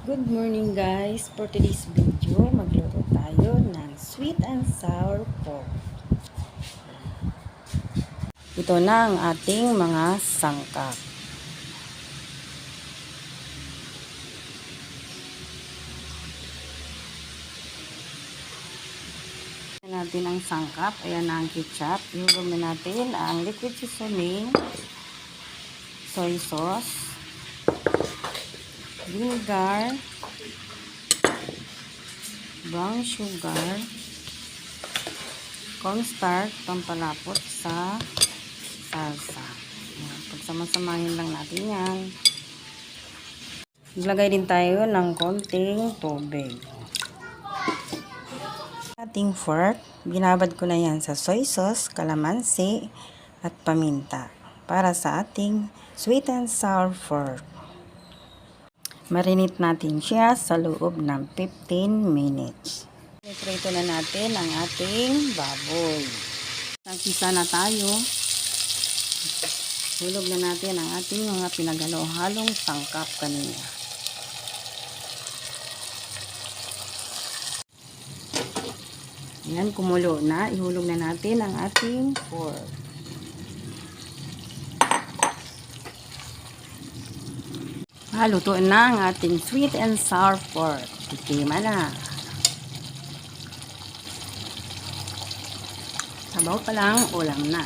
Good morning guys! For today's video, magluto tayo ng sweet and sour pork. Ito na ang ating mga sangkap. Ayan natin ang sangkap. Ayan na ang ketchup. Ihulog na natin ang liquid seasoning, soy sauce, vinegar, brown sugar, cornstarch, pampalapot sa salsa. Pagsama-samahin lang natin yan. Maglagay din tayo ng konting tubig. Ating pork, binabad ko na yan sa soy sauce, kalamansi, at paminta para sa ating sweet and sour pork. Marinate natin siya sa loob ng 15 minutes. Iprito na natin ang ating baboy. Nagsisa na tayo. Hulog na natin ang ating mga pinaghalo-halong sangkap kanina. Ayan, kumulo na. Ihulog na natin ang ating pork. Lutuin na ang ating sweet and sour pork. Tikima na. Sabaw pa lang, ulam na.